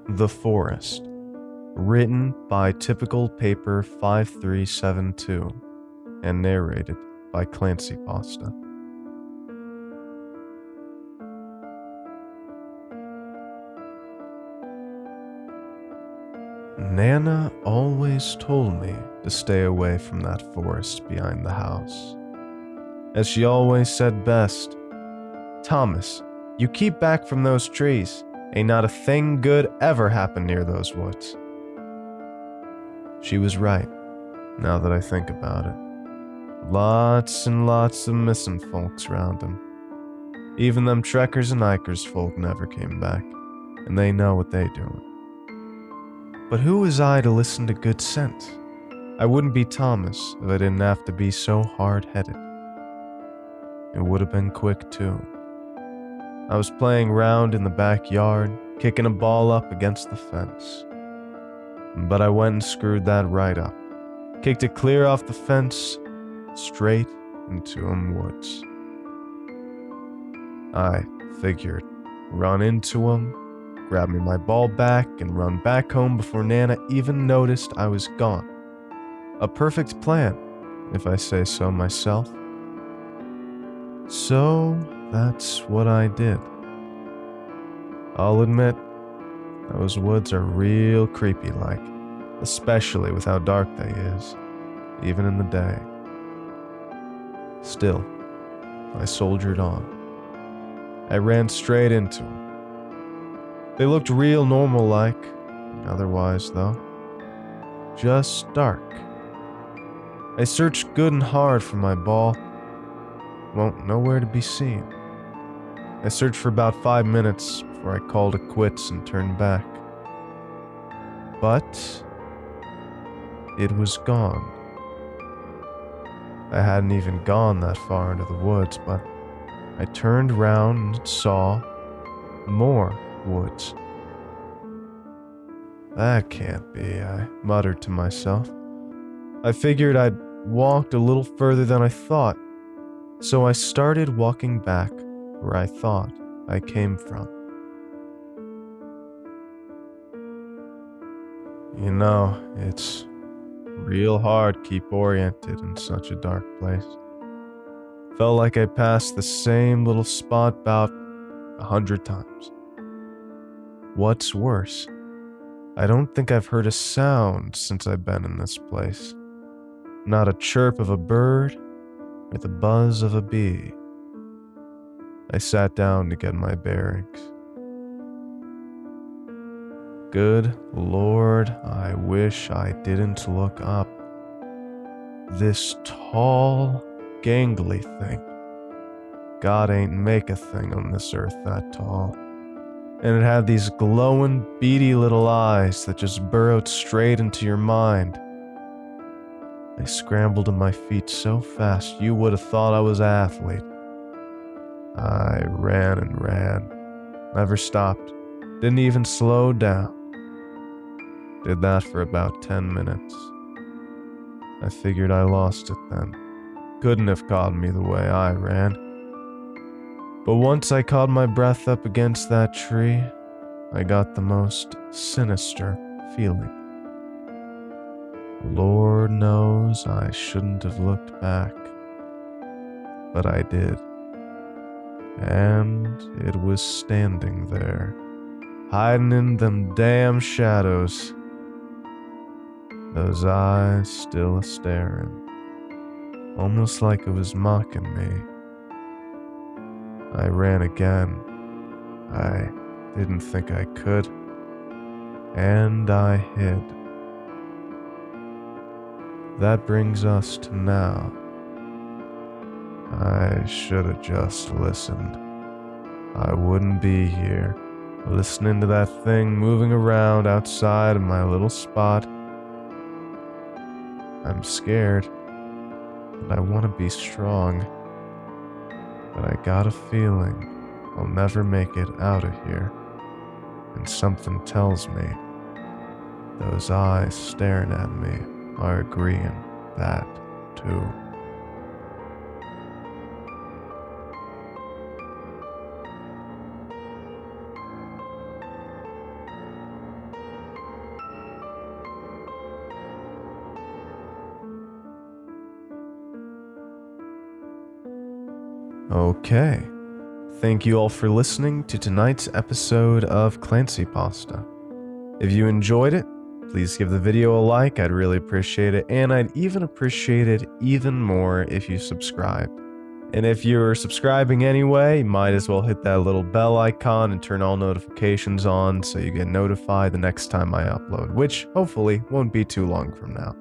The Forest, written by Typical Paper 5372 and narrated by ClancyPasta. Nana always told me to stay away from that forest behind the house. As she always said best, "Thomas, you keep back from those trees. Ain't not a thing good ever happen near those woods." She was right, now that I think about it. Lots and lots of missing folks around them. Even them Trekkers and Ikers folk never came back, and they know what they doing. But who was I to listen to good sense? I wouldn't be Thomas if I didn't have to be so hard-headed. It would have been quick, too. I was playing round in the backyard, kicking a ball up against the fence. But I went and screwed that right up. Kicked it clear off the fence, straight into them woods. I figured, run into them, grab me my ball back, and run back home before Nana even noticed I was gone. A perfect plan, if I say so myself. So, that's what I did. I'll admit, those woods are real creepy-like, especially with how dark they is, even in the day. Still, I soldiered on. I ran straight into them. They looked real normal-like, otherwise though. Just dark. I searched good and hard for my ball. Won't nowhere to be seen. I searched for about 5 minutes before I called it quits and turned back. But it was gone. I hadn't even gone that far into the woods, but I turned round and saw more woods. That can't be, I muttered to myself. I figured I'd walked a little further than I thought, so I started walking back where I thought I came from. You know, it's real hard to keep oriented in such a dark place. Felt like I passed the same little spot about 100 times. What's worse, I don't think I've heard a sound since I've been in this place. Not a chirp of a bird or the buzz of a bee. I sat down to get my bearings. Good Lord, I wish I didn't look up. This tall, gangly thing. God ain't make a thing on this earth that tall. And it had these glowing, beady little eyes that just burrowed straight into your mind. I scrambled to my feet so fast you would have thought I was an athlete. I ran and ran. Never stopped. Didn't even slow down. Did that for about 10 minutes. I figured I lost it then. Couldn't have caught me the way I ran. But once I caught my breath up against that tree, I got the most sinister feeling. Lord knows I shouldn't have looked back. But I did. And it was standing there, hiding in them damn shadows. Those eyes still a-staring, almost like it was mocking me. I ran again. I didn't think I could. And I hid. That brings us to now. I should have just listened. I wouldn't be here, listening to that thing moving around outside of my little spot. I'm scared, and I want to be strong. But I got a feeling I'll never make it out of here. And something tells me those eyes staring at me are agreeing that too. Okay. Thank you all for listening to tonight's episode of ClancyPasta. If you enjoyed it, please give the video a like, I'd really appreciate it, and I'd even appreciate it even more if you subscribed. And if you're subscribing anyway, you might as well hit that little bell icon and turn all notifications on so you get notified the next time I upload, which hopefully won't be too long from now.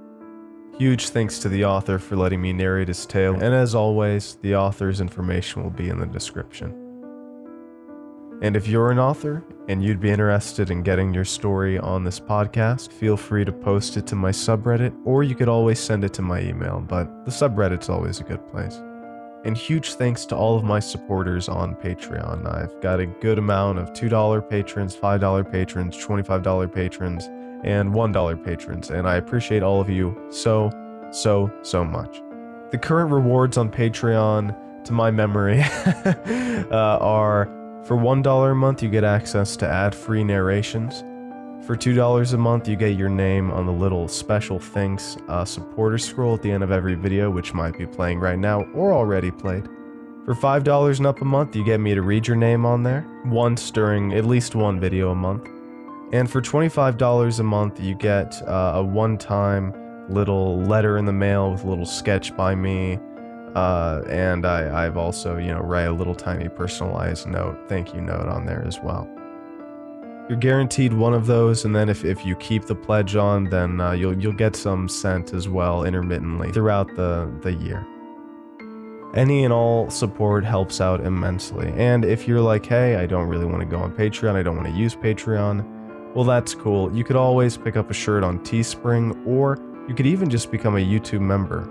Huge thanks to the author for letting me narrate his tale, and as always, the author's information will be in the description. And if you're an author and you'd be interested in getting your story on this podcast, feel free to post it to my subreddit, or you could always send it to my email, but the subreddit's always a good place. And huge thanks to all of my supporters on Patreon. I've got a good amount of $2 patrons, $5 patrons, $25 patrons, and $1 patrons, and I appreciate all of you so much. The current rewards on Patreon, to my memory, are for $1 a month you get access to ad-free narrations. For $2 a month, you get your name on the little special thanks supporter scroll at the end of every video, which might be playing right now or already played. For $5 and up a month, you get me to read your name on there, once during at least one video a month. And for $25 a month, you get a one-time little letter in the mail with a little sketch by me. And I've also, write a little tiny personalized note, thank you note on there as well. You're guaranteed one of those, and then if you keep the pledge on, then you'll get some sent as well intermittently throughout the year. Any and all support helps out immensely, and if you're like, hey, I don't really want to go on Patreon, I don't want to use Patreon, well, that's cool. You could always pick up a shirt on Teespring, or you could even just become a YouTube member.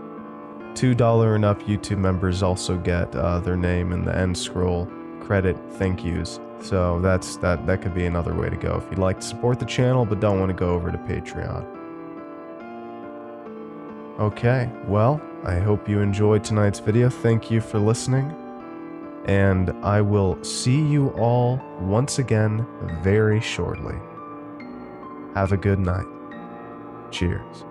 $2 and up YouTube members also get their name in the end scroll credit thank yous. So that could be another way to go if you'd like to support the channel but don't want to go over to Patreon. Okay, well, I hope you enjoyed tonight's video. Thank you for listening, and I will see you all once again very shortly. Have a good night. Cheers.